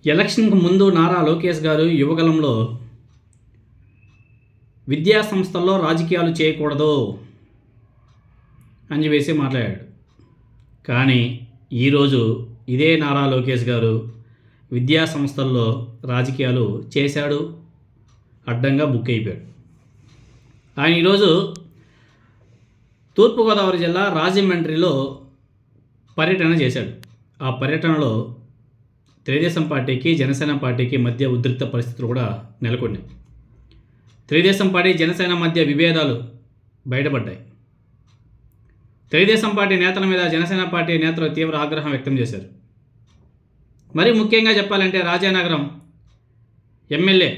ఎలక్షన్కు ముందు నారా లోకేష్ గారు యువగలంలో విద్యా సంస్థల్లో రాజకీయాలు చేయకూడదు అని చెప్పేసి మాట్లాడాడు. కానీ ఈరోజు ఇదే నారా లోకేష్ గారు విద్యా సంస్థల్లో రాజకీయాలు చేశాడు, అడ్డంగా బుక్ అయిపోయాడు. ఆయన ఈరోజు తూర్పుగోదావరి జిల్లా రాజమండ్రిలో పర్యటన చేశాడు. ఆ పర్యటనలో తెలుగుదేశం పార్టీకి జనసేన పార్టీకి మధ్య ఉద్రిక్త పరిస్థితులు కూడా నెలకొన్నాయి. తెలుగుదేశం పార్టీ జనసేన మధ్య విభేదాలు బయటపడ్డాయి. తెలుగుదేశం పార్టీ నేతల మీద జనసేన పార్టీ నేతలు తీవ్ర ఆగ్రహం వ్యక్తం చేశారు. మరి ముఖ్యంగా చెప్పాలంటే Rajanagaram MLA,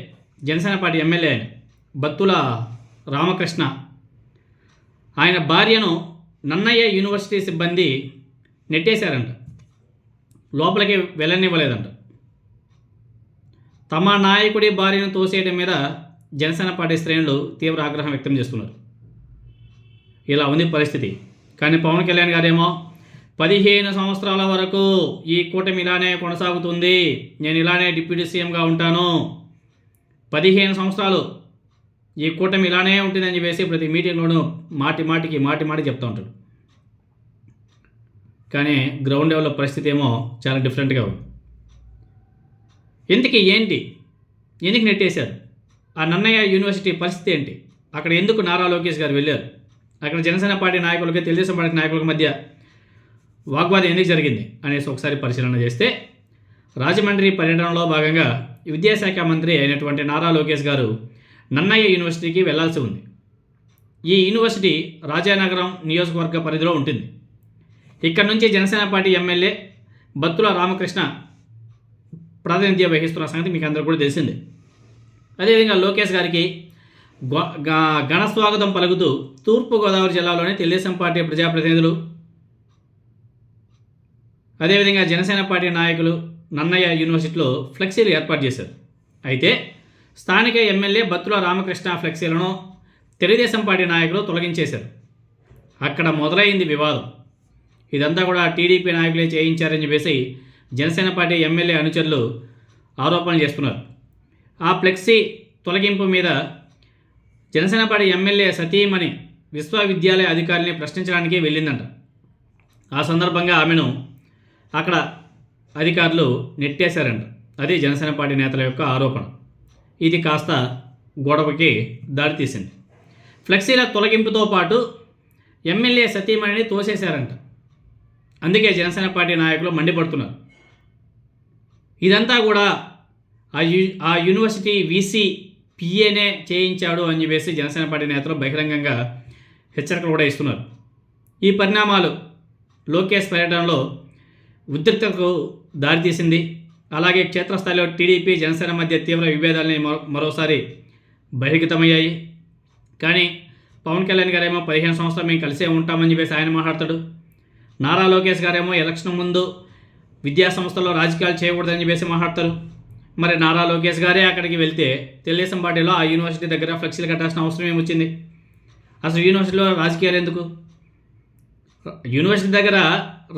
Janasena party MLA Battula Ramakrishna, ఆయన భార్యను నన్నయ్య యూనివర్సిటీ సిబ్బంది నెట్టేశారంట, లోపలికి వెళ్ళనివ్వలేదంట. తమ నాయకుడి భార్యను తోసేయడం మీద జనసేన పార్టీ శ్రేణులు తీవ్ర ఆగ్రహం వ్యక్తం చేస్తున్నారు. ఇలా ఉంది పరిస్థితి. కానీ పవన్ కళ్యాణ్ గారేమో 15 సంవత్సరాల వరకు ఈ కూటమి ఇలానే కొనసాగుతుంది, నేను ఇలానే డిప్యూటీ సీఎంగా ఉంటాను, 15 సంవత్సరాలు ఈ కూటమి ఇలానే ఉంటుందని చెప్పేసి ప్రతి మీటింగ్లోనూ మాటి చెప్తూ ఉంటాడు. కానీ గ్రౌండ్ లెవెల్లో పరిస్థితి ఏమో చాలా డిఫరెంట్గా ఉంది. ఇంతకీ ఏంటి, ఎందుకు నెట్టేశారు? ఆ నన్నయ్య యూనివర్సిటీ పరిస్థితి ఏంటి? అక్కడ ఎందుకు నారా లోకేష్ గారు వెళ్ళారు? అక్కడ జనసేన పార్టీ నాయకులకి తెలుగుదేశం పార్టీ నాయకుల మధ్య వాగ్వాదం ఎందుకు జరిగింది అనేసి ఒకసారి పరిశీలన చేస్తే, రాజమండ్రి పర్యటనలో భాగంగా విద్యాశాఖ మంత్రి అయినటువంటి నారా లోకేష్ గారు నన్నయ్య యూనివర్సిటీకి వెళ్లాల్సి ఉంది. ఈ యూనివర్సిటీ రాజానగరం నియోజకవర్గ పరిధిలో ఉంటుంది. ఇక్కడ నుంచి జనసేన పార్టీ ఎమ్మెల్యే బత్తుల రామకృష్ణ ప్రాతినిధ్యం వహిస్తున్న సంగతి మీకు అందరూ కూడా తెలిసిందే. అదేవిధంగా లోకేష్ గారికి ఘన స్వాగతం పలుకుతూ తూర్పుగోదావరి జిల్లాలోని తెలుగుదేశం పార్టీ ప్రజాప్రతినిధులు, అదేవిధంగా జనసేన పార్టీ నాయకులు నన్నయ్య యూనివర్సిటీలో ఫ్లెక్సీలు ఏర్పాటు చేశారు. అయితే స్థానిక ఎమ్మెల్యే బత్తుల రామకృష్ణ ఫ్లెక్సీలను తెలుగుదేశం పార్టీ నాయకులు తొలగించేశారు. అక్కడ మొదలైంది వివాదం. ఇదంతా కూడా టీడీపీ నాయకులే చేయించారని చెప్పేసి జనసేన పార్టీ ఎమ్మెల్యే అనుచరులు ఆరోపణలు చేస్తున్నారు. ఆ ఫ్లెక్సీ తొలగింపు మీద జనసేన పార్టీ ఎమ్మెల్యే సతీమణి విశ్వవిద్యాలయ అధికారిని ప్రశ్నించడానికి వెళ్ళిందంట. ఆ సందర్భంగా ఆమెను అక్కడ అధికారులు నెట్టేశారంట. అది జనసేన పార్టీ నేతల యొక్క ఆరోపణ. ఇది కాస్త గొడవకి దారితీసింది. ఫ్లెక్సీల తొలగింపుతో పాటు ఎమ్మెల్యే సతీమణిని తోసేశారంట. అందుకే జనసేన పార్టీ నాయకులు మండిపడుతున్నారు. ఇదంతా కూడా ఆ యూనివర్సిటీ వీసీ పిఏనే చేయించాడు అని చెప్పేసి జనసేన పార్టీ నేతలు బహిరంగంగా హెచ్చరికలు కూడా ఇస్తున్నారు. ఈ పరిణామాలు లోకేష్ పర్యటనలో ఉద్రిక్తతకు దారితీసింది. అలాగే క్షేత్రస్థాయిలో టీడీపీ జనసేన మధ్య తీవ్ర విభేదాలని మరోసారి బహిర్గతమయ్యాయి. కానీ పవన్ కళ్యాణ్ గారేమో 15 సంవత్సరాలు మేము కలిసే ఉంటామని చెప్పేసి ఆయన మాట్లాడతాడు. నారా లోకేష్ గారేమో ఎలక్షన్ ముందు విద్యా సంస్థల్లో రాజకీయాలు చేయకూడదని చెప్పేసి మాట్లాడతారు. మరి నారా లోకేష్ గారే అక్కడికి వెళ్తే తెలుగుదేశం పార్టీలో ఆ యూనివర్సిటీ దగ్గర ఫ్లెక్సీలు కట్టాల్సిన అవసరం ఏమొచ్చింది? అసలు యూనివర్సిటీలో రాజకీయాలు ఎందుకు? యూనివర్సిటీ దగ్గర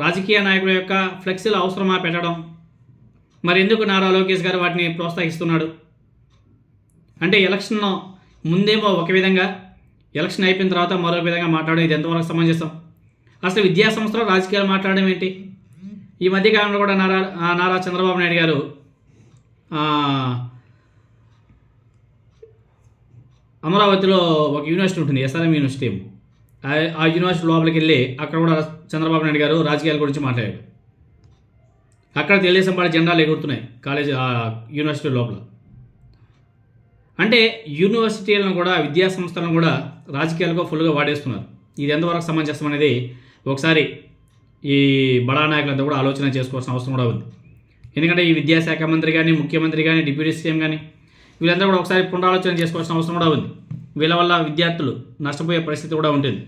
రాజకీయ నాయకుల యొక్క ఫ్లెక్సీలు అవసరమా పెట్టడం? మరి ఎందుకు నారా లోకేష్ గారు వాటిని ప్రోత్సహిస్తున్నాడు? అంటే ఎలక్షన్ ముందేమో ఒక విధంగా, ఎలక్షన్ అయిపోయిన తర్వాత మరో విధంగా మాట్లాడడం ఇది ఎంతవరకు సమంజసం? అసలు విద్యా సంస్థలో రాజకీయాలు మాట్లాడడం ఏంటి? ఈ మధ్యకాలంలో కూడా నారా చంద్రబాబు నాయుడు గారు అమరావతిలో ఒక యూనివర్సిటీ ఉంటుంది, ఎస్ఆర్ఎం యూనివర్సిటీ. ఆ యూనివర్సిటీ లోపలికి వెళ్ళి అక్కడ కూడా చంద్రబాబు నాయుడు గారు రాజకీయాల గురించి మాట్లాడాడు. అక్కడ తెలుగుదేశం పార్టీ జెండాలు ఎగురుతున్నాయి కాలేజీ యూనివర్సిటీ లోపల. అంటే యూనివర్సిటీలను కూడా, విద్యా సంస్థలను కూడా రాజకీయాలకు ఫుల్గా వాడేస్తున్నారు. ఇది ఎంతవరకు సమంజసం అనేది ఒకసారి ఈ బడా నాయకులంతా కూడా ఆలోచన చేసుకోవాల్సిన అవసరం కూడా ఉంది. ఎందుకంటే ఈ విద్యాశాఖ మంత్రి కానీ, ముఖ్యమంత్రి కానీ, డిప్యూటీ సీఎం కానీ వీళ్ళంతా కూడా ఒకసారి పునరాలోచన చేసుకోవాల్సిన అవసరం కూడా ఉంది. వీళ్ళ వల్ల విద్యార్థులు నష్టపోయే పరిస్థితి కూడా ఉంటుంది.